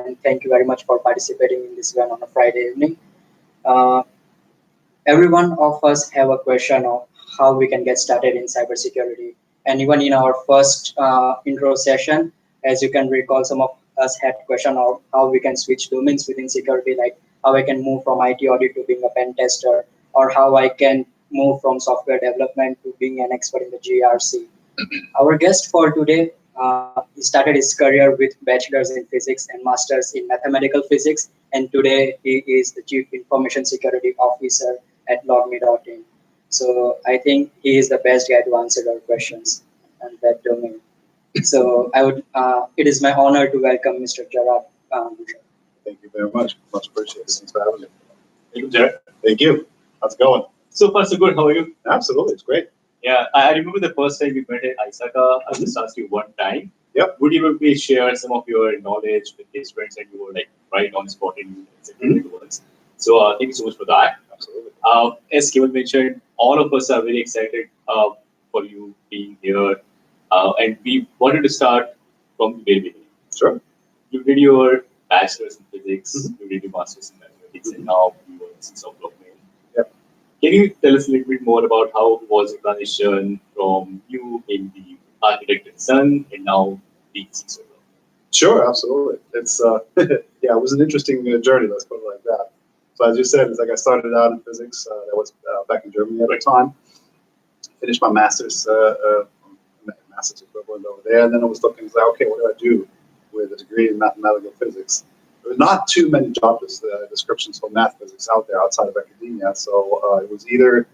and thank you very much for participating in this one on a Friday evening. Uh, every one of us have a question of how we can get started in cybersecurity. And even in our first intro session, as you can recall, some of us had question of how we can switch domains within security, like how I can move from IT audit to being a pen tester, or how I can move from software development to being an expert in the GRC. Our guest for today, he started his career with bachelor's in physics and master's in mathematical physics, and today he is the chief information security officer at LogMeIn. So I think he is the best guy to answer our questions on that domain. So it is my honor to welcome Mr. Gerald Beuchelt. Thank you very much. Much appreciated. Thanks for having me. Thank you, Jared. Thank you. How's it going? So far, so good. How are you? Absolutely. It's great. Yeah, I remember the first time we met at ISACA. I just asked you one time. Yep. Would you please share some of your knowledge with these friends and you were like right on spot in security words? So thank you so much for that. Absolutely. As Kevin mentioned, all of us are very excited for you being here. And we wanted to start from the very beginning. Sure. You did your bachelor's in physics, you did your master's in mathematics, and now you are in CISO of LogMeIn. Yep. Can you tell us a little bit more about how was the transition from you being the architect and son and now being CISO? Sure. Absolutely. It's yeah, it was an interesting journey. Let's put it like that. So as you said, it's like I started out in physics. That was back in Germany at the time. Finished my master's equivalent over there, and then I was looking, like, okay, what do I do with a degree in mathematical physics? There were not too many job descriptions for math physics out there outside of academia, so it was either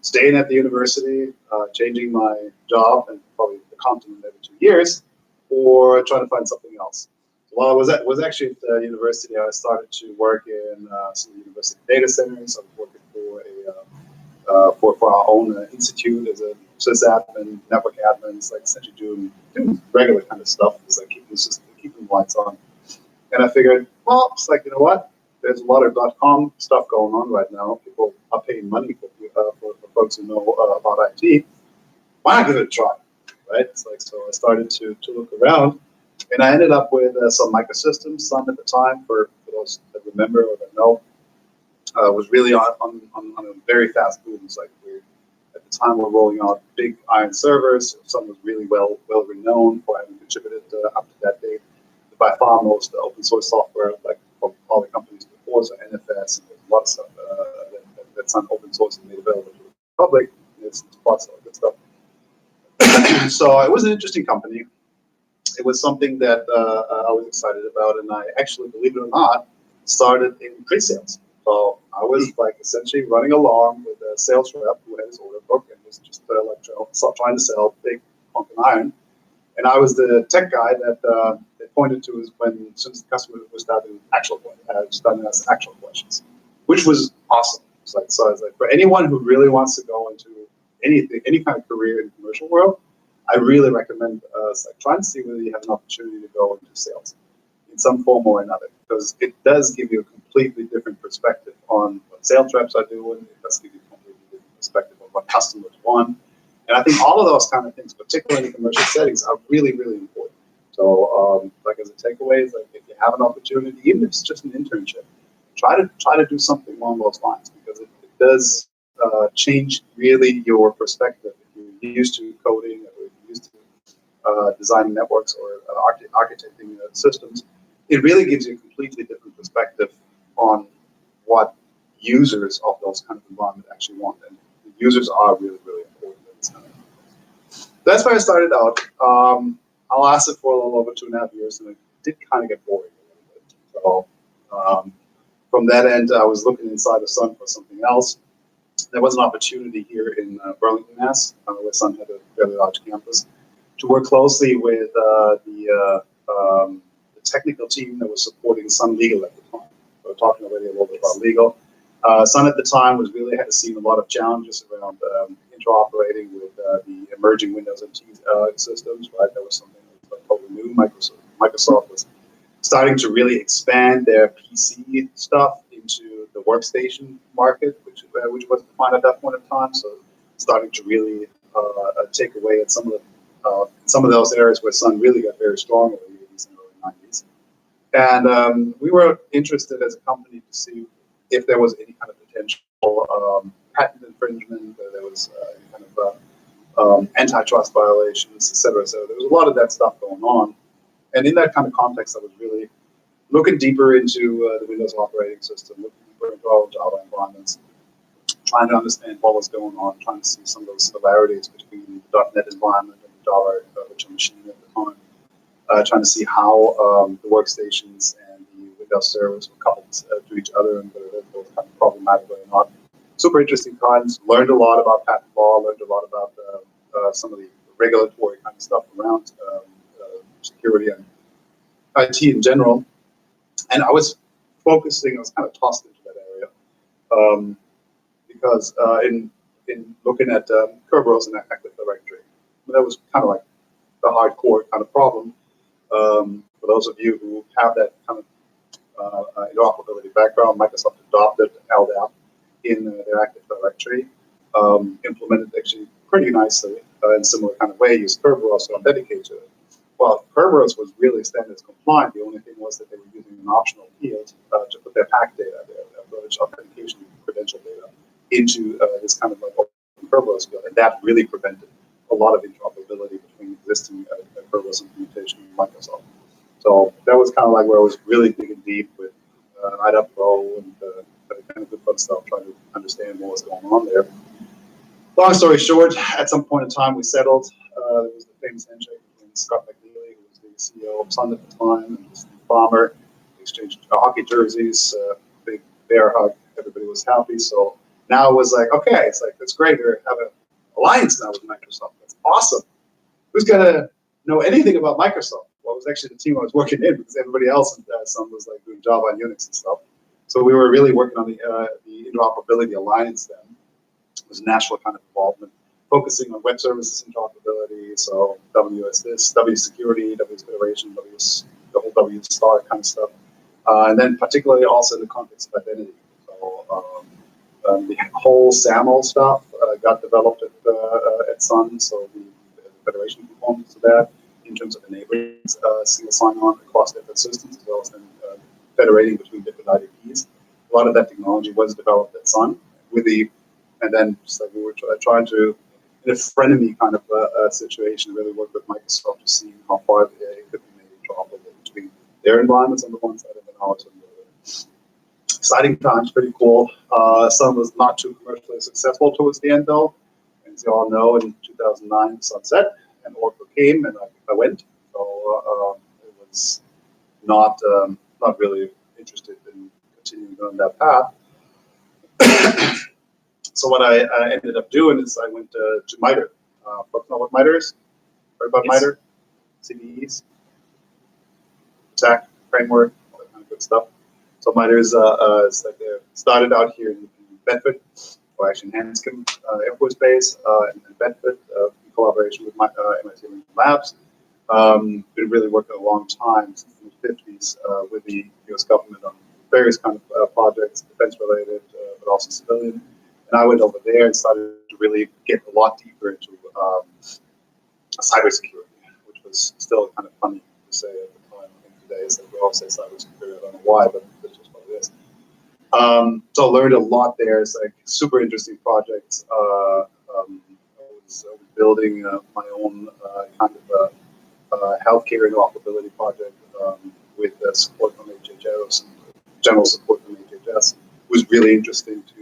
staying at the university, changing my job and probably the continent every 2 years, or trying to find something else. So while I was actually at the university, I started to work in some university data centers. I was working for our own institute as a sysadmin, network admins, like essentially doing regular kind of stuff, just like keeping the lights on. And I figured, well, it's like, you know what? There's a lot of .com stuff going on right now. People are paying money for folks who know about IT. Why not give it a try, right? It's like, so I started to look around, and I ended up with some microsystems. Some at the time, for those that remember or that know, was really on a very fast boom. It's like at the time we're rolling out big iron servers. Some was really well renowned for having contributed up to that date. By far most open source software, like from all the companies before, so NFS, and there's a lot of stuff that's on open source and made available to the public. It's lots of good stuff. So it was an interesting company. It was something that I was excited about, and I actually, believe it or not, started in pre-sales. So I was like essentially running along with a sales rep who had his order book and was just trying to sell big pumpkin iron. And I was the tech guy that they pointed to as since the customer was starting actual questions, which was awesome. So I was like, for anyone who really wants to go into any kind of career in the commercial world, I really recommend trying to see whether you have an opportunity to go into sales in some form or another, because it does give you a completely different perspective on what sales reps are doing. It does give you a completely different perspective on what customers want. And I think all of those kind of things, particularly in commercial settings, are really, really important. So, like as a takeaway, is like if you have an opportunity, even if it's just an internship, try to do something along those lines, because it does change really your perspective. If you're used to coding or you're used to designing networks or architecting systems, it really gives you a completely different perspective on what users of those kind of environments actually want. And the users are really, really important. That's where I started out. I lasted for a little over 2.5 years, and it did kind of get boring a little bit. So from that end, I was looking inside the Sun for something else. There was an opportunity here in Burlington, Mass, where Sun had a fairly large campus, to work closely with the technical team that was supporting Sun Legal at the time. So we're talking already a little bit about legal. Sun at the time had seen a lot of challenges around interoperating with the emerging Windows NT systems. Right, that was something that was totally new. Microsoft was starting to really expand their PC stuff into the workstation market, which was defined at that point in time. So starting to really take away at some of those areas where Sun really got very strong over the 80s and early 90s. And we were interested as a company to see if there was any kind of potential patent infringement, or there was any kind of antitrust violations, etc. So there was a lot of that stuff going on. And in that kind of context, I was really looking deeper into the Windows operating system, looking deeper into all Java environments, trying to understand what was going on, trying to see some of those similarities between the .NET environment and the Java virtual machine at the time, trying to see how the workstations and the Windows servers were coupled to each other and whether they were kind of problematic or not. Super interesting times. Learned a lot about patent law. Learned a lot about some of the regulatory kind of stuff around security and IT in general. And I was focusing. I was kind of tossed into that area because in looking at Kerberos and Active Directory, that was kind of like the hardcore kind of problem. For those of you who have that kind of interoperability background, Microsoft adopted LDAP in their Active Directory, implemented actually pretty nicely in a similar kind of way, used Kerberos to authenticate to it. Well, Kerberos was really standards compliant. The only thing was that they were using an optional field to put their PAC data, their privileged authentication credential data, into this kind of like open Kerberos field, and that really prevented a lot of interoperability between existing Kerberos implementation and Microsoft. So that was kind of like where I was really digging deep with IDAPRO and kind of good fun stuff, trying to understand what was going on there. Long story short, at some point in time, we settled. There was the famous handshake between Scott McNeely, who was the CEO of Sun at the time, and Steve Ballmer. We exchanged hockey jerseys, big bear hug. Everybody was happy. So now it was like, okay, it's like, that's great. We have an alliance now with Microsoft. That's awesome. Who's going to know anything about Microsoft? Well, it was actually the team I was working in, because everybody else in Sun was like doing Java and Unix and stuff. So we were really working on the interoperability alliance then. It was a national kind of involvement, focusing on web services interoperability, so WS this, W security, W federation, the whole W star kind of stuff, and then particularly also in the context of identity. So the whole SAML stuff got developed at Sun, so the federation components of that, in terms of enabling single sign-on across different systems, as well as then federating between different IDPs. A lot of that technology was developed at Sun, and then just like we were trying to, in a frenemy kind of situation, really work with Microsoft to see how far it could be made interoperable between their environments on the one side and then ours on the other. Exciting times, pretty cool. Sun was not too commercially successful towards the end, though. As you all know, in 2009, sunset, and Oracle came, and I went. So it was not really interested in continuing on that path. So what I ended up doing is I went to MITRE. Folks know what MITRE is? Heard about Yes. MITRE? CVEs, attack framework, all that kind of good stuff. So MITRE is like started out here in Bedford, or actually in Hanscom Air Force Base in Bedford, in collaboration with MIT Lincoln Labs. Been really working a long time, since the 50s, with the U.S. government on various kind of projects, defense-related, but also civilian. And I went over there and started to really get a lot deeper into cybersecurity, which was still kind of funny to say at the time. I think today is like we all say cybersecurity. I don't know why, but that's just what it is. So I learned a lot there. It's like super interesting projects. I was building my own kind of healthcare interoperability project with support from HHS and general support from HHS. It was really interesting to.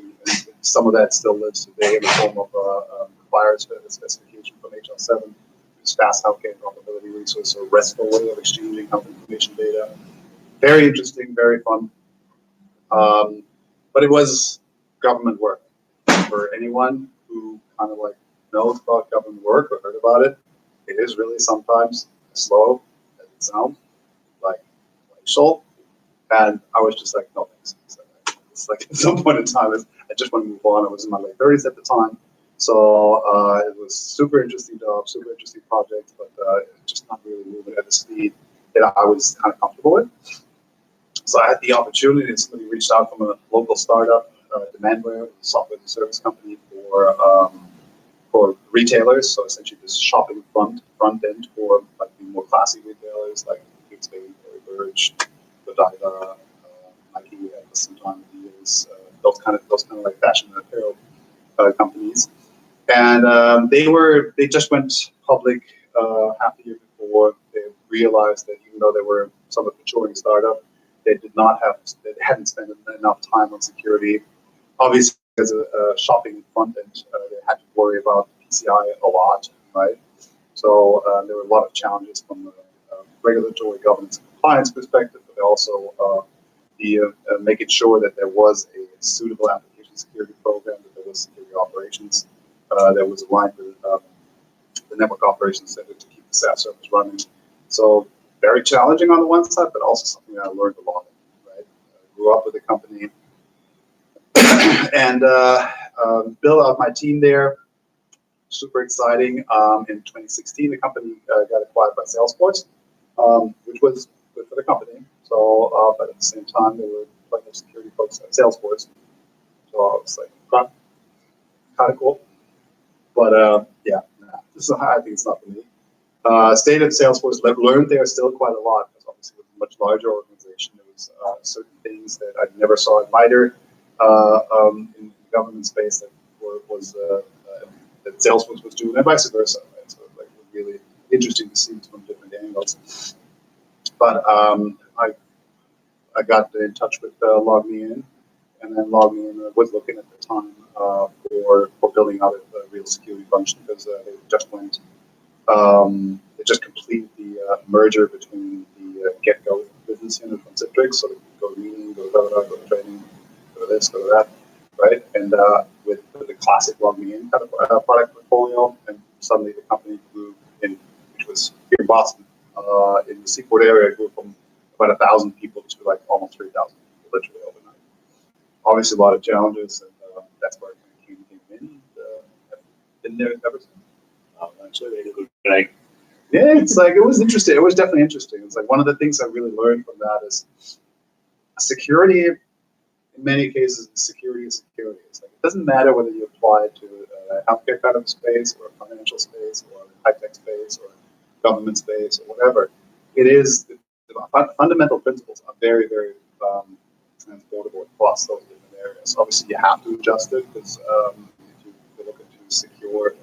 Some of that still lives today in the form of a virus specification from HL7, which is fast healthcare interoperability resource, or RESTful way of exchanging health information data. Very interesting, very fun. But it was government work. For anyone who kind of like knows about government work or heard about it, it is really sometimes slow as it sounds, like glacial. And I was just like, no thanks. It's like at some point in time, I just want to move on. I was in my late 30s at the time. So it was super interesting job, super interesting project, but just not really moving at the speed that I was kind of comfortable with. So I had the opportunity, and somebody reached out from a local startup, Demandware, a software as a service company for retailers. So essentially this shopping front end for like the more classy retailers like Big Spain, Burge, Godiva, Nike at some time, Adidas, those kind of like fashion and apparel companies, and they just went public half a year before. They realized that even though they were somewhat maturing startup, they hadn't spent enough time on security. Obviously, as a shopping front end, they had to worry about PCI a lot, right? So there were a lot of challenges from a regulatory governance and compliance perspective, but also making sure that there was a suitable application security program, that there was security operations that was aligned with the network operations center to keep the SaaS service running. So very challenging on the one side, but also something that I learned a lot. Right, grew up with the company and built out my team there. Super exciting. In 2016, the company got acquired by Salesforce, which was good for the company. So, but at the same time, there were plenty of security folks at Salesforce. So I was like, kind of cool. But yeah, I think it's not for me. Stayed at Salesforce, learned there still quite a lot, because obviously with a much larger organization, there was certain things that I never saw at MITRE in the government space that that Salesforce was doing, and vice versa. Right? So like really interesting to see it from different angles. But I got in touch with LogMeIn, and then LogMeIn was looking at the time for building out a real security function, because they just went. They just completed the merger between the GetGo business unit from Citrix, so they could go to meeting, go to webinar, go to training, go to this, go to that, right? And with the classic LogMeIn kind of product portfolio, and suddenly the company grew which was here in Boston, in the Seaport area, it grew from about 1,000 people to like almost 3,000 people literally overnight. Obviously, a lot of challenges, and that's where I came in. And I've been there ever since. Actually, very good. Right. Yeah, it's like, it was interesting. It was definitely interesting. It's like one of the things I really learned from that is security. In many cases, security is security. It's like, it doesn't matter whether you apply it to a healthcare kind of space, or a financial space, or a high-tech space, or a government space, or whatever. It is the fundamental principles are very, very transportable across those different areas. Obviously, you have to adjust it, because if you're looking to secure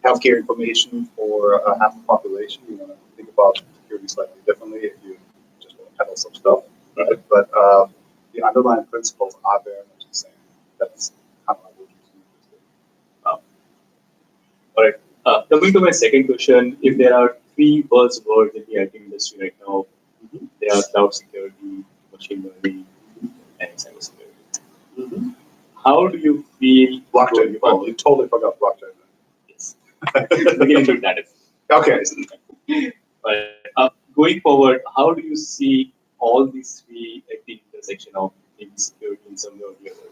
healthcare information for half the population, you want to think about security slightly differently if you just want to peddle some stuff, right? But the underlying principles are very much the same. That's kind of what keeps me interested. All right. Coming to my second question, if there are three buzzwords in the IT industry right now, they are cloud security, machine learning, and cybersecurity. How do you feel? Blockchain. You totally forgot blockchain. Yes. We can include that. Okay. But going forward, how do you see all these three at the intersection of security in some way or the other?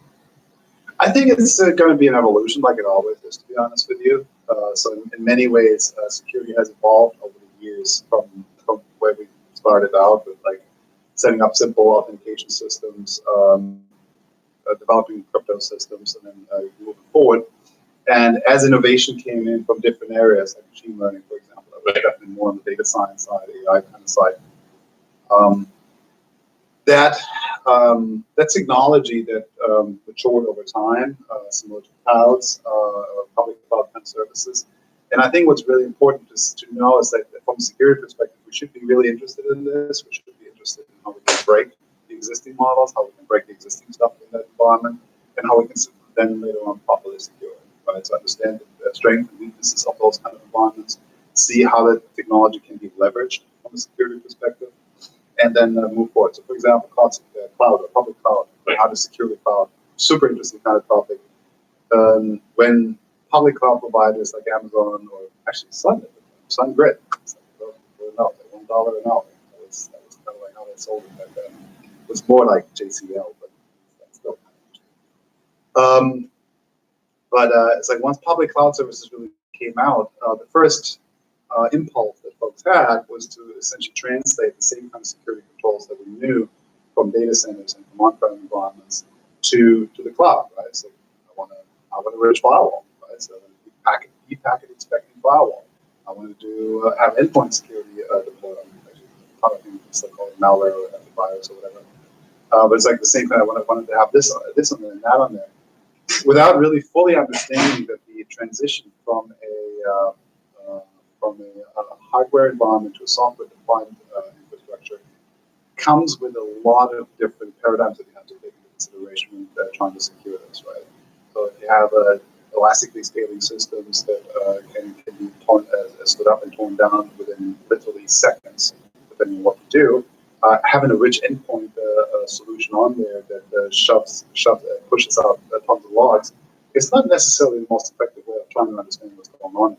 I think it's going to be an evolution, like it always is, to be honest with you. So in many ways, security has evolved over the years from where we started out with like setting up simple authentication systems, developing crypto systems, and then moving forward. And as innovation came in from different areas, like machine learning, for example, that was definitely more on the data science side, AI kind of side. That technology that matured over time, similar to clouds, public cloud kind of services. And I think what's really important to know is that from a security perspective, we should be really interested in this. We should be interested in how we can break the existing models, how we can break the existing stuff in that environment, and how we can then later on properly secure it. Right? So understand the strengths and weaknesses of those kind of environments, see how the technology can be leveraged from a security perspective, and then move forward. So, for example, cloud or public cloud, how to secure the cloud. Super interesting kind of topic. When public cloud providers like Amazon, or actually SunGrid, $1 an hour. That was kind of like how they sold it back then. It was more like JCL, but that's still kind of interesting. But it's like once public cloud services really came out, the first impulse that folks had was to essentially translate the same kind of security controls that we knew from data centers and from on-prem environments to the cloud, right? So I want a rich firewall, right? So deep packet expecting firewall. I want to have endpoint security deployed on ton of things, so-called malware or antivirus or whatever. But it's like the same thing. I wanted to have this on there and that on there, without really fully understanding that the transition from a hardware environment to a software-defined infrastructure comes with a lot of different paradigms that you have to take into consideration when trying to secure this, right? So if you have elastically scaling systems that can be stood up and torn down within literally seconds, depending on what you do, having a rich endpoint solution on there that pushes out tons of logs, it's not necessarily the most effective way of trying to understand what's going on.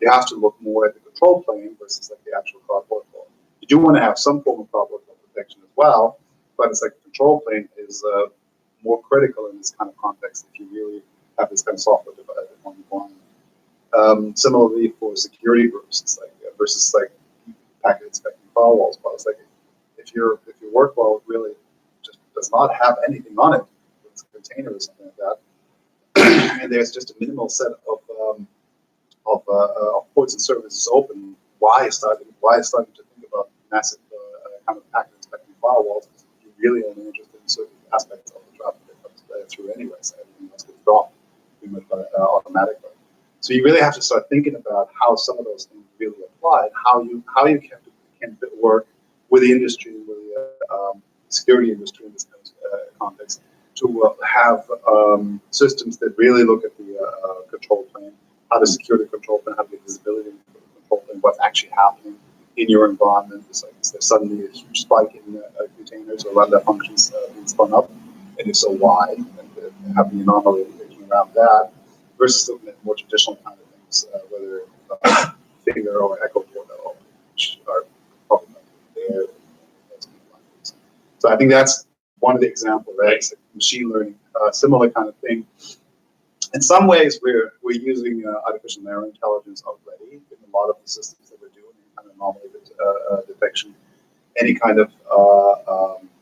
You have to look more at the control plane versus like the actual cloud workload. You do want to have some form of cloud workload protection as well, but it's like the control plane is more critical in this kind of context if you really have this kind of software defined environment. Similarly for security groups, it's like versus like packet inspecting firewalls, but it's like if your workload really just does not have anything on it, it's a container or something like that, and there's just a minimal set of ports and services open, why starting to think about massive kind of packet inspecting firewalls? You're really only interested in certain aspects of the traffic that comes through anyway, so everything else gets dropped pretty much automatically. So you really have to start thinking about how some of those things really apply, and how you can work with the industry, with the security industry in this kind of context, to have systems that really look at the control plane, how to secure the control plane, how to get visibility into the control plane, what's actually happening in your environment. It's like, is there suddenly a huge spike in containers or Lambda functions being spun up? And if so, why? And having the anomaly thinking around that versus looking at more traditional kind of things, whether finger or echo port, which are probably not there. So I think that's one of the examples, right? It's like machine learning, similar kind of thing. In some ways, we're using artificial narrow intelligence already in a lot of the systems that we're doing, kind of anomaly detection, any kind of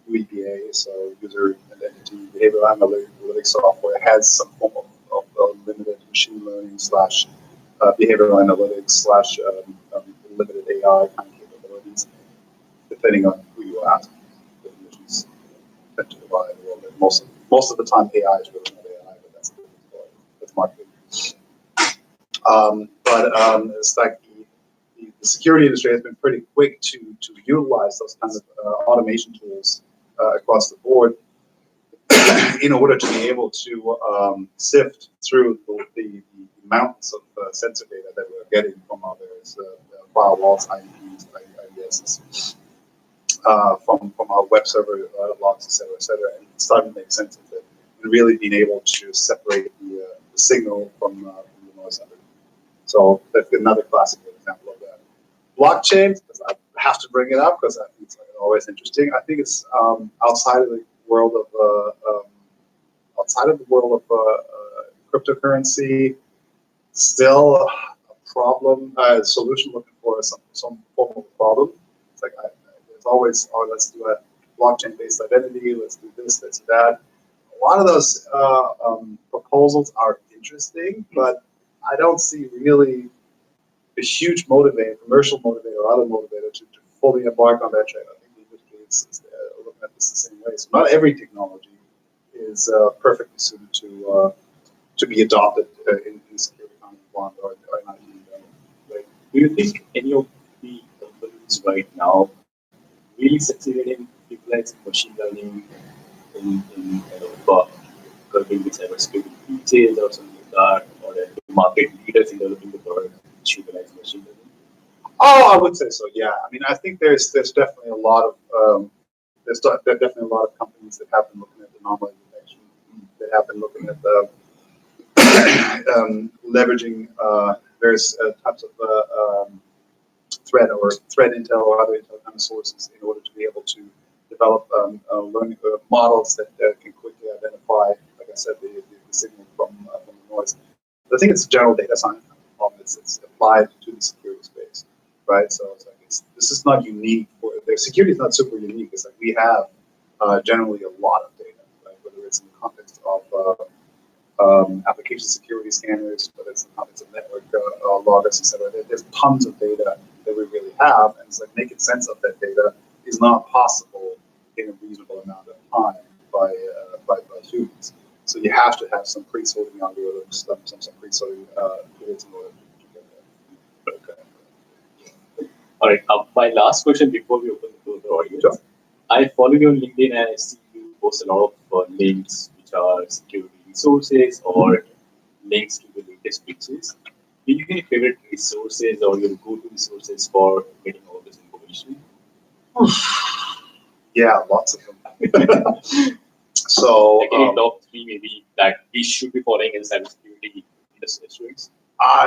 UEBA, so user identity behavioral analytics software has some form of limited machine learning slash behavioral analytics slash limited AI kind of capabilities, depending on who you ask. Definitions tend to divide a little bit. Most of the time, AI is really not AI, but that's a different story. That's marketing. It's like the security industry has been pretty quick to utilize those kinds of automation tools across the board in order to be able to sift through the mountains of sensor data that we're getting from our various firewalls, IPs, IDSs, from our web server logs, et cetera, and starting to make sense of it, and really being able to separate the signal from the noise of it. So that's another classic example of that. Blockchain, because I have to bring it up because I think it's always interesting. I think it's outside of the world of cryptocurrency, still a problem, a solution looking for some form of a problem. It's like there's always, let's do a blockchain-based identity, let's do this, let's do that. A lot of those proposals are interesting, but I don't see really a huge motivator, commercial motivator or other motivator to fully embark on that trend. I think the industry is looking at this the same way. So not every technology is perfectly suited to be adopted in security environment or not even right. Do you think any of the companies right now really succeeded in utilizing machine learning in kind of curbing the cybersecurity breaches or something like that, or the market leaders in developing the product which utilize machine learning? Oh, I would say so. Yeah. I mean, I think there's definitely a lot of definitely a lot of companies that have been looking at the anomaly detection, that have been looking at the leveraging various types of threat intel or other intel kind of sources in order to be able to develop learning models that can quickly identify, like I said, the signal from the noise. But I think it's a general data science problem. It's applied to the security space, right? So it's like this is not unique. The security is not super unique. It's like we have generally a lot of data, right? Whether it's in the context of application security scanners, whether it's in the context of network loggers, etc. There's tons of data that we really have, and it's like making sense of that data is not possible in a reasonable amount of time by humans. So you have to have some pre-sorting algorithms, some pre-sorting tools in order to get that. Okay. All right. My last question before we open the floor to the audience. Sure. I follow you on LinkedIn and I see you post a lot of links which are security resources or links to the latest fixes. Do you have any favorite resources or your go-to resources for getting all this information? Yeah, lots of them. So, like any top three maybe that we should be following in cybersecurity industries?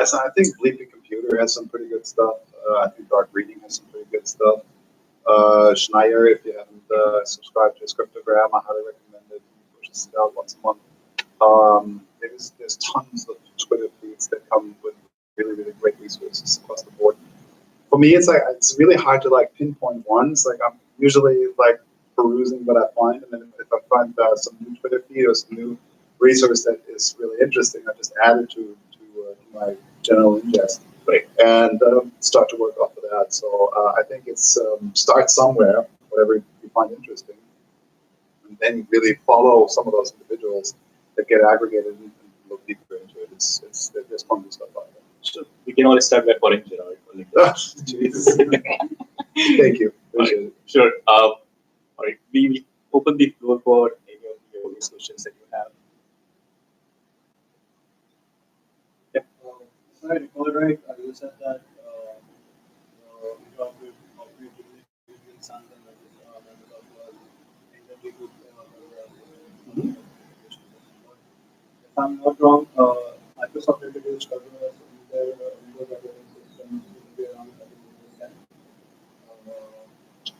So I think Bleeping Computer has some pretty good stuff. I think Dark Reading has some pretty good stuff. Schneier, if you haven't subscribed to his cryptogram, I highly recommend it. He pushes it out once a month. There's tons of Twitter feeds that come with really, really great resources across the board. For me, it's really hard to like pinpoint one. It's like I'm usually like perusing what I find, and then if I find some new Twitter feed or some new resource that is really interesting, I just add it to my general ingest, right, and start to work off of that. So I think it's start somewhere, whatever you find interesting, and then really follow some of those individuals that get aggregated and look deeper into it. There's fun stuff out there. So we can all start by following Gerald. Jesus. Thank you. Appreciate it. Sure. All right. We will open the floor for any of the audience questions that you have. If I recall right, you said that we talked with operating between Sun and Microsoft was internally good. If I'm not wrong, Microsoft introduced servers in their Windows operating system maybe around 10.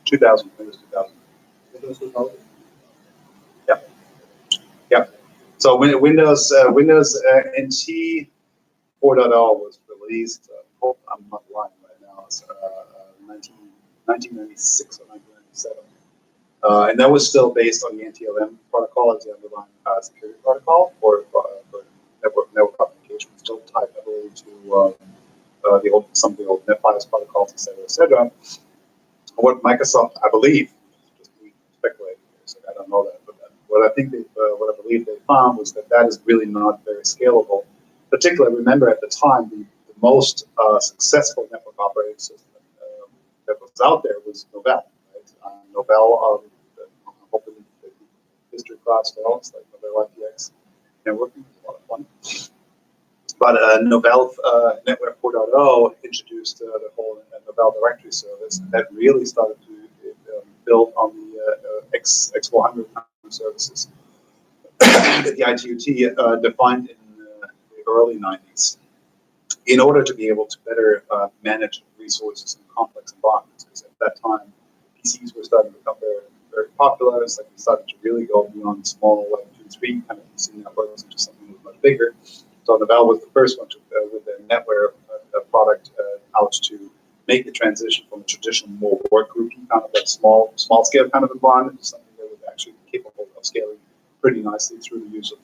2000, Windows 2000. Windows 2000. Yeah. So Windows NT 4.0 was released. Hope I'm not lying right now. It's 1996 or 1997, and that was still based on the NTLM protocol as the underlying security protocol for network communication. Still tied heavily to some of the old NetBIOS protocols, etc. What Microsoft, I believe, just speculating here, so I don't know that, but what I believe they found was that is really not very scalable. Particularly, remember at the time, the most successful network operating system that was out there was Novell. Right? Novell, hopefully the history class fails, like Novell IPX networking was a lot of fun. But Novell Network 4.0 introduced the whole Novell directory service, and that really started to build on the X400 services that the ITUT defined in the early 90s in order to be able to better manage resources in complex environments. Because at that time, PCs were starting to become very, very popular. It's like we started to really go beyond small, like 2-3 kind of PC networks into something that was much bigger. So Novell was the first one to, with their NetWare product out to make the transition from a traditional, more workgroupy kind of like small scale kind of environment to something that was actually capable of scaling pretty nicely through the use of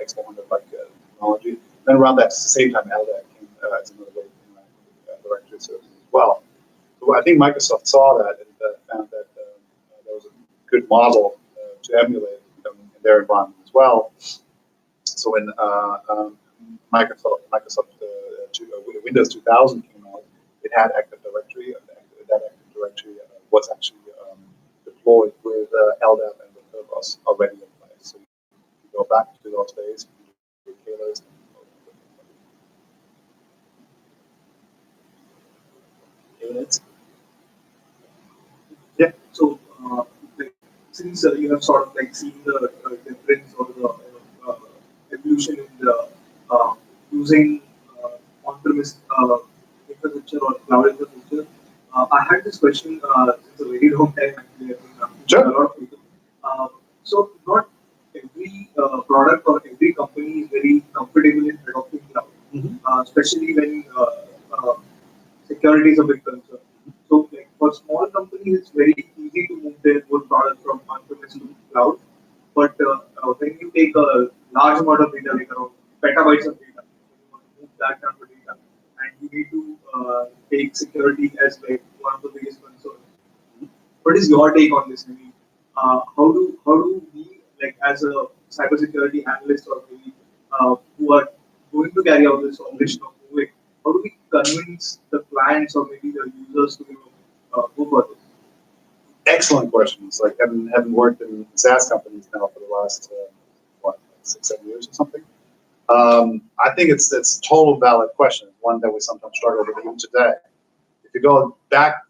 X400 like technology. Then around that same time, LDAP came as another way to interact with directory services as well. So I think Microsoft saw that and found that there was a good model to emulate in their environment as well. So when Microsoft Windows 2000 came out, it had Active Directory, and that Active Directory was actually deployed with LDAP and with Kerberos already in place. So you go back to those days, retailers. Yeah. So, like, since you have sort of like seen the difference or the evolution in the using on-premise infrastructure or cloud infrastructure, I had this question since a very long time. Actually, I've been asking Sure. a lot of people. So, not every product or every company is very comfortable in adopting cloud, especially when security is a big concern. So, like for small companies, it's very easy to move their whole product from on-premise to cloud. But when you take a large amount of data, like around petabytes of data, you want to move that kind of data, and you need to take security as like one of the biggest concerns. What is your take on this? Maybe how do we, like, as a cybersecurity analyst, or maybe who are going to carry out this operation of moving, how do we convince the clients or maybe the users to go for this? Excellent questions. Like having worked in SaaS companies now for the last what, 6-7 years or something. I think it's a total valid question. One that we sometimes struggle with even today. If you go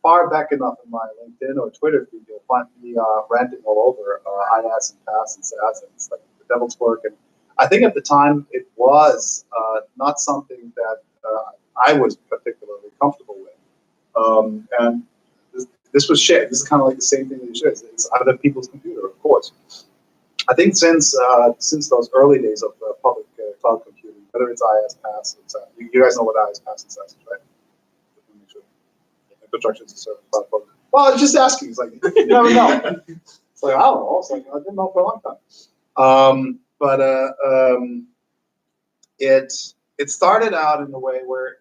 far back enough in my LinkedIn or Twitter feed, you'll find me ranting all over IaaS and PaaS and SaaS, and it's like the devil's work. And I think at the time it was not something that I was particularly comfortable with. And this was shared. This is kind of like the same thing that you shared. It's other people's computer, of course. I think since those early days of public cloud computing, whether it's IaaS, PaaS, you guys know what IaaS, PaaS, and SaaS is, right? Infrastructure as a service platform. Well, I'm just asking. It's like, you never know. It's like, I don't know. It's like, I didn't know for a long time. It started out in a way where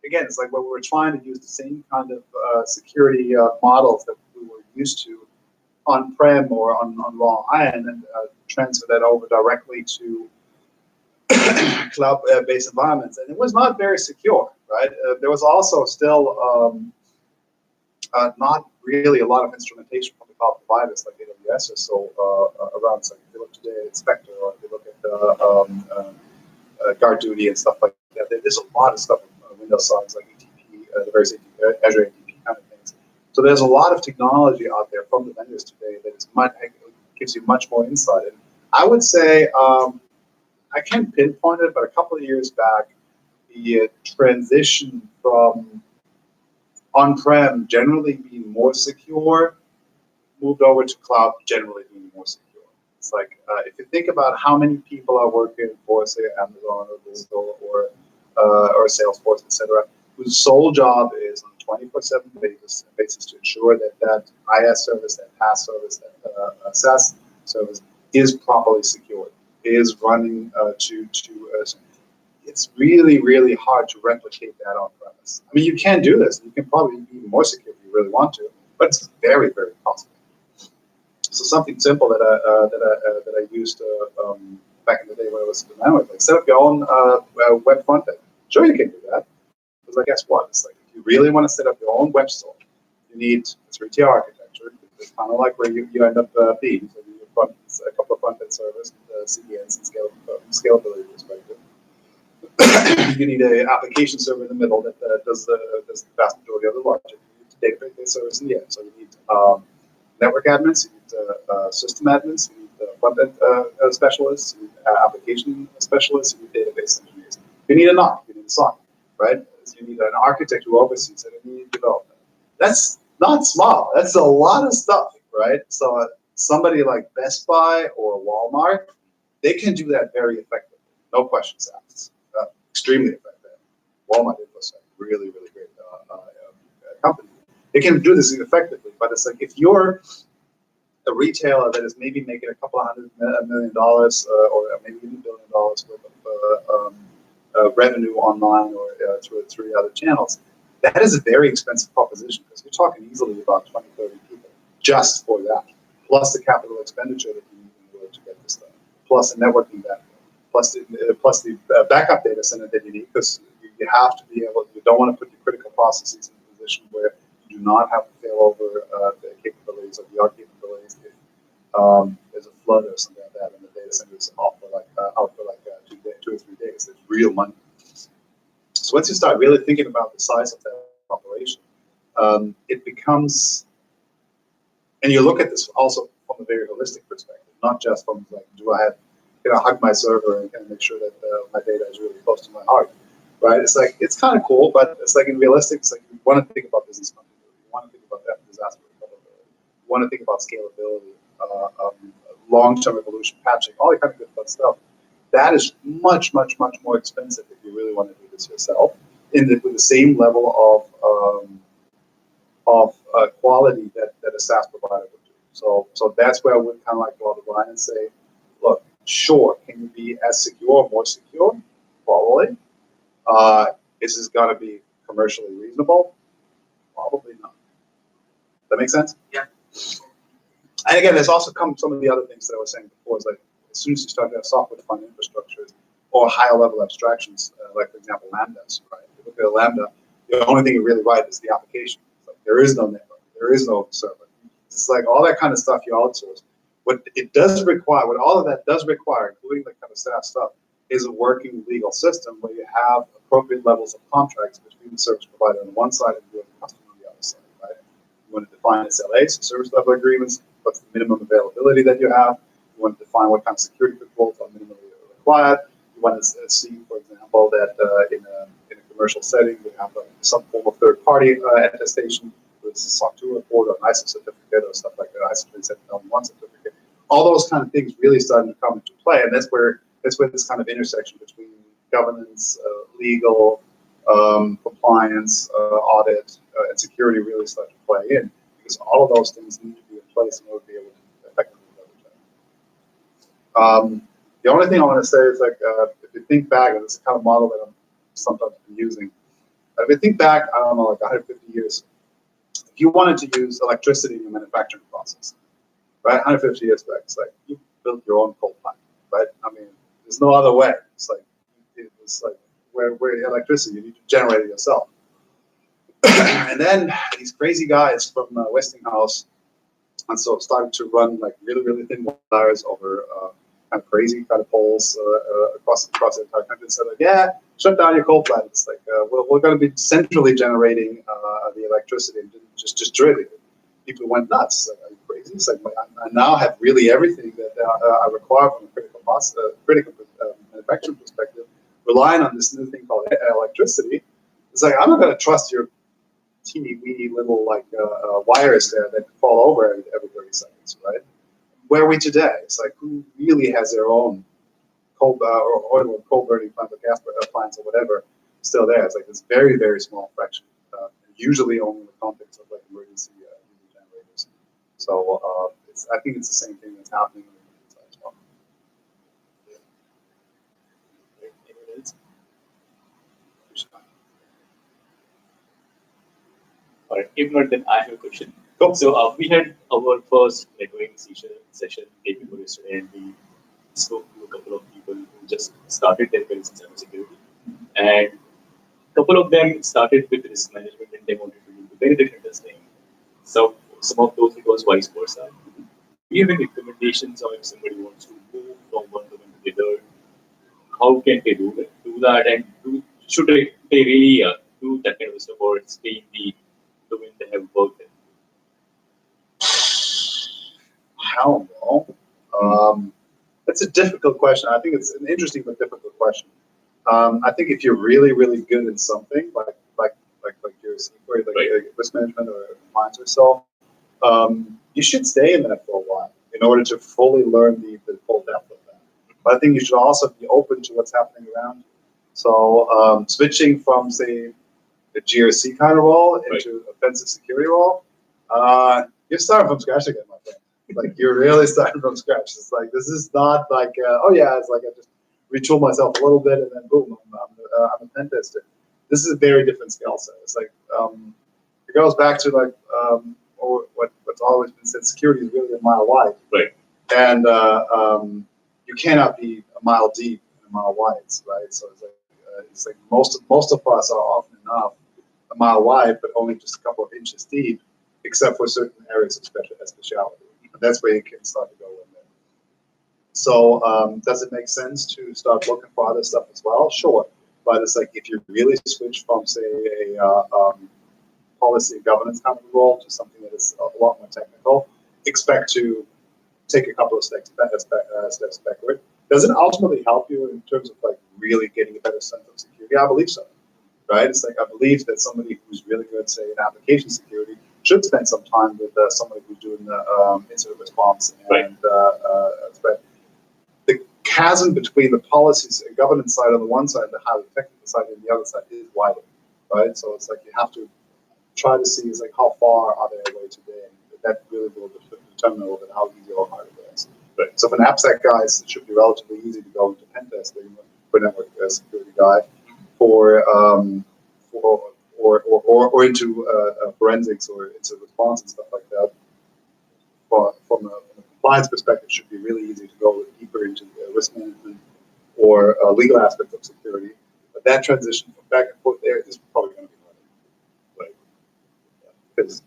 again, it's like where we were trying to use the same kind of security models that we were used to on-prem or on raw iron, and transfer that over directly to cloud-based environments. And it was not very secure, right? There was also still not really a lot of instrumentation from the cloud providers like AWS or so around. So if you look today at Spectre, or if you look at Guard Duty and stuff like that, there's a lot of stuff on Windows sides like ATP, the various Azure ATP kind of things. So there's a lot of technology out there from the vendors today that gives you much more insight. And I would say, I can't pinpoint it, but a couple of years back, the transition from on-prem generally being more secure moved over to cloud generally being more secure. It's like, if you think about how many people are working for, say, Amazon or Google or Salesforce, etc., whose sole job is on a 24/7 basis to ensure that IaaS service, that PaaS service, that SaaS service is properly secured, is running it's really, really hard to replicate that on premise. I mean, you can do this. You can probably be more secure if you really want to, but it's very, very costly. So something simple that I used back in the day when I was in the network, like set up your own web front end. Sure, you can do that. Because like, guess what? It's like, if you really want to set up your own web store, you need a 3-tier architecture. It's kind of like where you end up being. So you have a couple of front end servers, CDNs, and scalability perspective. You need an application server in the middle that does the vast majority of the logic. You need database servers in the end. So you need network admins, you need system admins, you need front-end specialists, you need application specialists, you need database engineers. You need a NOC, you need a SOC, right? You need an architect who oversees it, and you need development. That's not small. That's a lot of stuff, right? So somebody like Best Buy or Walmart, they can do that very effectively. No questions asked. Extremely effective. Walmart is a really, really great company. They can do this effectively, but it's like if you're a retailer that is maybe making a couple of $100 million or maybe even $1 billion worth of revenue online or through other channels, that is a very expensive proposition because you're talking easily about 20, 30 people just for that, plus the capital expenditure that you need in order to get this done, plus the networking backbone. Plus the backup data center that you need, because you have to be able. You don't want to put your critical processes in a position where you do not have to fail over the capabilities of your capabilities. If there's a flood or something like that, and the data center is out for like 2 or 3 days, there's real money. So once you start really thinking about the size of that operation, it becomes, and you look at this also from a very holistic perspective, not just from like, do I have hug my server and kind of make sure that my data is really close to my heart, right? It's like, it's kind of cool, but it's like in realistic, it's like you want to think about business continuity, you want to think about that disaster recoverability, you want to think about scalability, long-term evolution, patching, all that kind of good fun stuff. That is much, much, much more expensive if you really want to do this yourself, with the same level of quality that a SaaS provider would do. So that's where I would kind of like draw the line and say, look, sure, can you be as secure, more secure? Probably. Is this going to be commercially reasonable? Probably not. That make sense? Yeah. And again, there's also come some of the other things that I was saying before. Is like as soon as you start to have software-defined infrastructures or higher level abstractions, like for example lambdas, right? If you look at a lambda, the only thing you really write is the application. Like, there is no network, there is no server. It's like all that kind of stuff you outsource. What it does require, what all of that does require, including the kind of SaaS stuff, is a working legal system where you have appropriate levels of contracts between the service provider on one side and the customer on the other side, right? You want to define SLAs, service level agreements, what's the minimum availability that you have. You want to define what kind of security controls are minimally required. You want to see, for example, that in a commercial setting, you have some form of third-party attestation, whether it's a SOC 2 report or an ISO certificate or stuff like that, ISO 27001 certificate. All those kind of things really starting to come into play, and that's where this kind of intersection between governance, legal, compliance, audit, and security really start to play in, because all of those things need to be in place in order to be able to effectively leverage that. The only thing I want to say is, like, if you think back, and this is the kind of model that I'm sometimes using, if you think back, I don't know, like 150 years, if you wanted to use electricity in your manufacturing process, right, 150 years back, it's like you built your own coal plant, right? I mean, there's no other way. It's like where electricity, you need to generate it yourself. And then these crazy guys from Westinghouse, and so started to run like really thin wires over kind of crazy kind of poles across the entire country. And said, like, yeah, shut down your coal plant. It's like we're going to be centrally generating the electricity and just drilling it. People went nuts. Like, are you crazy? It's like, I now have really everything that I require from a critical manufacturing perspective, relying on this new thing called electricity. It's like, I'm not going to trust your teeny weeny little like wires there that fall over every 30 seconds, right? Where are we today? It's like, who really has their own coal or oil or coal burning plant or gas plants or whatever still there? It's like this very small fraction, usually only in the context of like emergency generators. So I think it's the same thing that's happening on the side as well. All right. If not, then I have a question. So we had our first networking session day before yesterday, and we spoke to a couple of people who just started their careers in cybersecurity, and a couple of them started with risk management and they wanted to do the penetration testing. So some of those it was vice versa. Do you have any recommendations, or if somebody wants to move from one domain to the other, how can they do that, and should they really do that kind of stuff, or stay in the domain they have worked in? I don't know. That's a difficult question. I think it's an interesting but difficult question. I think if you're really good in something like your risk management or compliance or so, you should stay in that for a while in order to fully learn the full depth of that. But I think you should also be open to what's happening around. So switching from, say, the GRC kind of role into offensive security role, you're starting from scratch again, my friend. Like, you're really starting from scratch. It's like, this is not like, it's like I just retool myself a little bit and then boom, I'm a pen tester. This is a very different skill set. It's like, it goes back to like, what's always been said, security is really a mile wide. Right. And you cannot be a mile deep and a mile wide, right? So it's like most of us are often enough a mile wide, but only just a couple of inches deep, except for certain areas of speciality. And that's where you can start to go in there. So does it make sense to start looking for other stuff as well? Sure. But it's like, if you really switch from, say, a policy and governance kind of role to something that is a lot more technical, expect to take a couple of steps backward. Does it ultimately help you in terms of like really getting a better sense of security? I believe so. Right? It's like, I believe that somebody who's really good, say, in application security should spend some time with somebody who's doing the incident response and threat. The chasm between the policies and governance side on the one side and the highly technical side on the other side is wider, right? So it's like, you have to try to see, is like, how far are they away today? And that really will determine a little bit how easy or hard it is. Right. So for an AppSec guys, it should be relatively easy to go into pen testing for a network security guy. For or into forensics or into response and stuff like that. But from a compliance perspective, it should be really easy to go deeper into risk management or legal aspects of security. But that transition from back and forth there is probably going to be hard, right? Because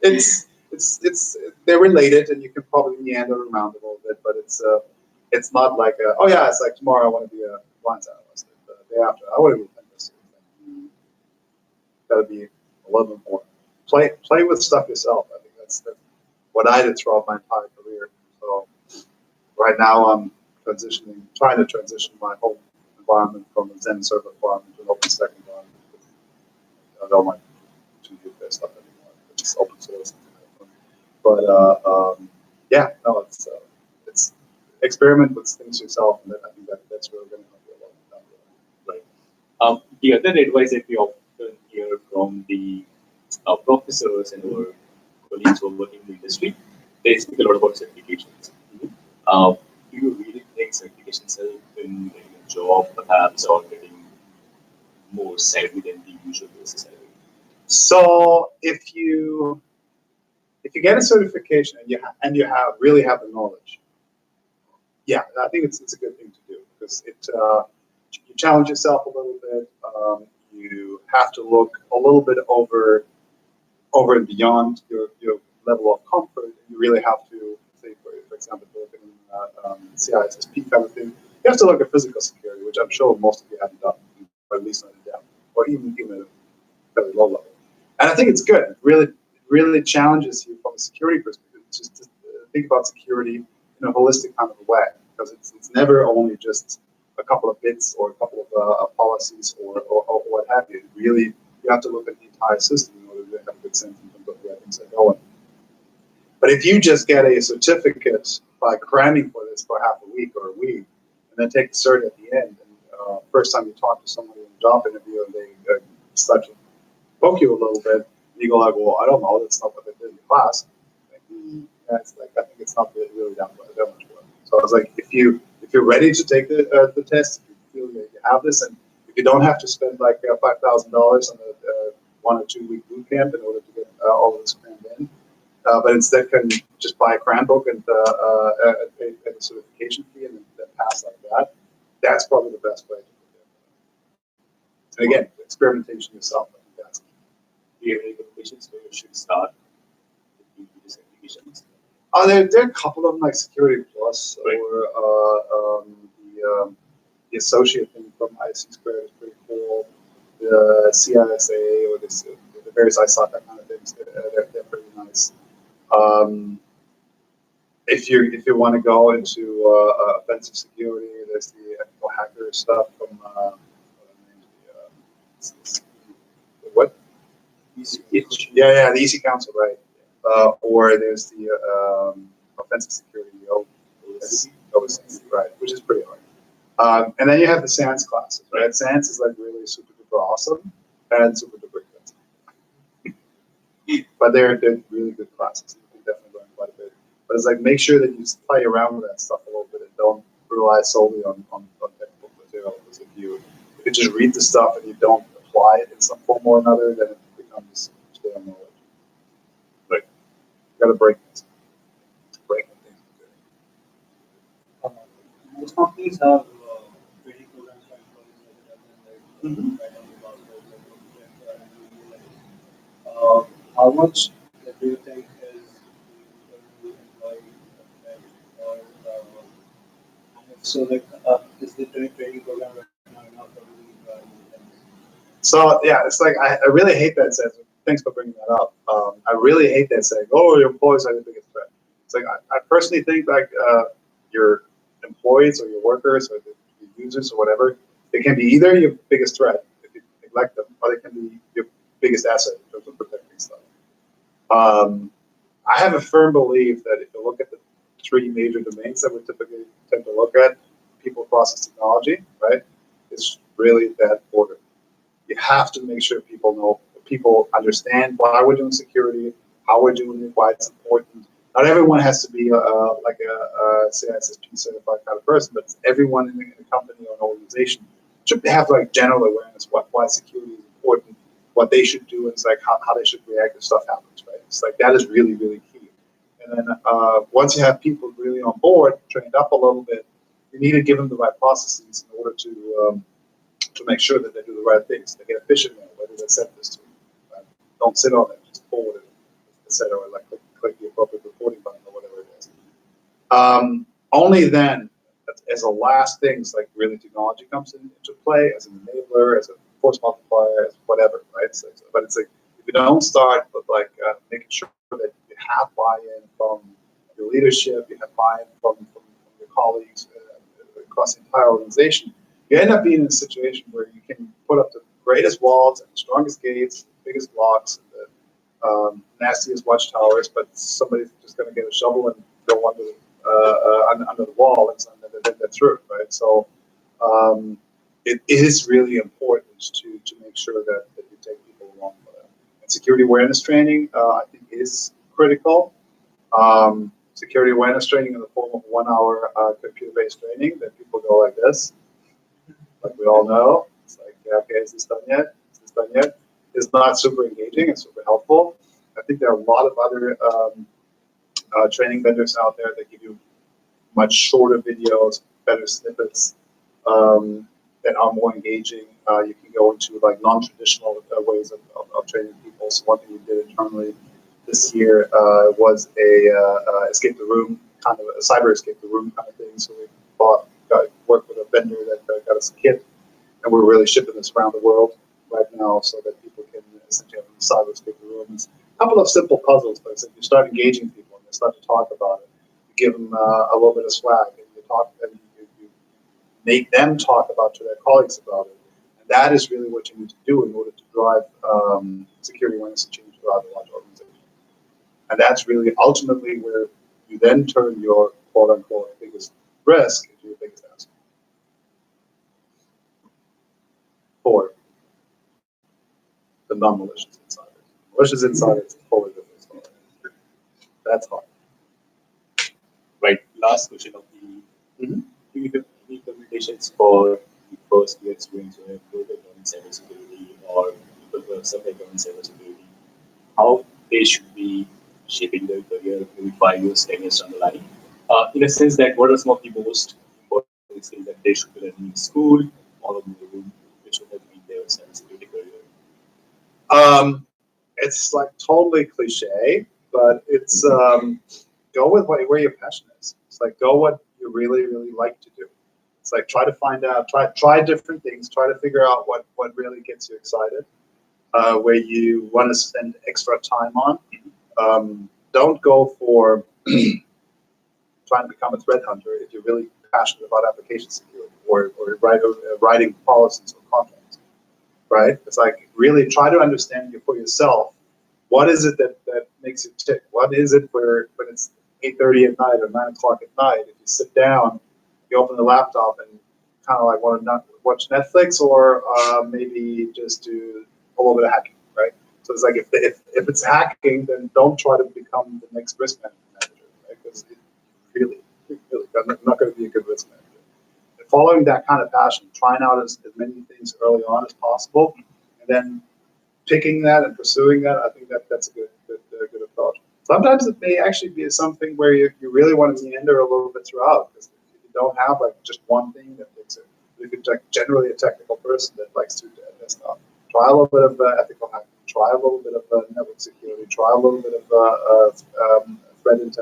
it's they're related, and you can probably meander around a little bit, but it's not like it's like tomorrow I want to be a compliance analyst. The day after I want to be a pen tester. Got to be a little bit more. Play with stuff yourself. I think that's what I did throughout my entire career. So right now I'm trying to transition my whole environment from a Zen server environment to an OpenStack environment. I don't like to use that stuff anymore. It's open source. But it's experiment with things yourself, and I think that's really going to help you a lot. Right. The other advice that we often hear from the professors and our colleagues who are working in the industry, they speak a lot about certifications. Do you really think certifications help in getting a job, perhaps, or getting more salary than the usual basis salary? So if you get a certification and you really have the knowledge, yeah, I think it's a good thing to do because you challenge yourself a little bit. You have to look a little bit over and beyond your level of comfort. You really have to, say, for example, looking at CISSP kind of thing. You have to look at physical security, which I'm sure most of you haven't done, or at least not in depth, or even at a very low level. And I think it's good. It really challenges you from a security perspective. Just to think about security in a holistic kind of a way, because it's never only just a couple of bits or a couple of policies or what have you. Really, you have to look at the entire system in order to have a good sense in terms of where things are going. But if you just get a certificate by cramming for this for half a week or a week, and then take the cert at the end, and first time you talk to somebody in a job interview and they start to poke you a little bit, you go like, well, I don't know, that's not what they did in class. It's like, I think it's not really that much work. So I was like, if you're ready to take the test, if you feel that you have this, and if you don't have to spend like $5,000 on a 1 or 2 week boot camp in order to get all of this crammed in, but instead can just buy a cram book and pay the certification fee and then pass like that, that's probably the best way to do it. And again, experimentation yourself. I think that's. Do you have any recommendations where you should start with the certifications? There are a couple of them, like Security Plus, right, or the associate thing from IC Squared is pretty cool. The CISA or the various ISOC kind of things, they're pretty nice. If you want to go into offensive security, there's the ethical hacker stuff from what? Yeah, the EC Council, right? Or there's the offensive security, OSC, right, which is pretty hard. And then you have the SANS classes, right? SANS is like really super duper awesome and super duper expensive. But they're really good classes. You can definitely learn quite a bit. But it's like, make sure that you play around with that stuff a little bit and don't rely solely on technical material. Because if you just read the stuff and you don't apply it in some form or another, then it becomes stale knowledge. Right. You gotta break things. Breaking things is good. Most companies have training programs for employees how much do you think is employee or so like is the training program right now enough for the So yeah, it's like I really hate that saying. Thanks for bringing that up. I really hate that saying, "Oh, your employees are your biggest threat." It's like I personally think like your employees or your workers or the users or whatever, they can be either your biggest threat if you neglect them, or they can be your biggest asset in terms of protecting stuff. I have a firm belief that if you look at the 3 major domains that we typically tend to look at, people, process, technology, right? It's really that order. You have to make sure people understand why we're doing security, how we're doing it, why it's important. Not everyone has to be like a CISSP certified kind of person, but everyone in a company or an organization should have like general awareness why security is what they should do, and it's like how they should react if stuff happens, right? It's like that is really, really key. And then once you have people really on board, trained up a little bit, you need to give them the right processes in order to make sure that they do the right things. They get efficient in whether they set this to. Right? Don't sit on it, just forward it, etc. Or like click the appropriate reporting button or whatever it is. Only then, as a last thing, it's like really technology comes into play as an enabler, as a force multiplier, as whatever, right? But it's like if you don't start with like making sure that you have buy-in from your leadership, you have buy-in from your colleagues across the entire organization, you end up being in a situation where you can put up the greatest walls and the strongest gates, the biggest blocks, and the nastiest watchtowers, but somebody's just going to get a shovel and go under the wall, and then they're through, right? So it is really important to make sure that you take people along with it. And security awareness training, I think, is critical. Security awareness training in the form of 1 hour computer-based training that people go like this, like we all know. It's like, yeah, okay, is this done yet? Is this done yet? It's not super engaging and super helpful. I think there are a lot of other training vendors out there that give you much shorter videos, better snippets that are more engaging. You can go into like non-traditional ways of training people. So one thing we did internally this year was a escape the room kind of a cyber escape the room kind of thing. So we worked with a vendor that got us a kit, and we're really shipping this around the world right now so that people can essentially have cyber escape the room. It's a couple of simple puzzles, but if you start engaging people and they start to talk about it, you give them a little bit of swag, and you make them talk to their colleagues about it. And that is really what you need to do in order to drive security awareness and change throughout a large organization. And that's really ultimately where you then turn your quote unquote biggest risk into your biggest asset. 4, the non-malicious insiders. Malicious insiders is totally different story. That's hard. Right. Last question of the do you have any recommendations for the first year students who have both learning cybersecurity or people who have some background in cybersecurity, how they should be shaping their career maybe 5 years, 10 years down the line? In a sense that what are some of the most important things that they should be learning in school, all of the room, which should have been their cybersecurity career? It's like totally cliche, but it's go with where your passion is. It's like go what you really, really like to do. It's like try to find out, try different things, try to figure out what really gets you excited, where you want to spend extra time on. Don't go for trying to become a threat hunter if you're really passionate about application security or writing policies or contracts, right? It's like really try to understand for yourself, what is it that makes you tick? What is it where when it's 8:30 at night or 9 o'clock at night, if you sit down, you open the laptop and kind of like want to not watch Netflix or maybe just do a little bit of hacking, right? So it's like if it's hacking, then don't try to become the next risk manager, right? Because really not going to be a good risk manager. And following that kind of passion, trying out as many things early on as possible, and then picking that and pursuing that, I think that's a good approach. Sometimes it may actually be something where you really want to meander a little bit throughout, because if you don't have like just one thing that makes it, if you're generally a technical person that likes to do that stuff, try a little bit of ethical hacking, try a little bit of network security, try a little bit of threat intelligence.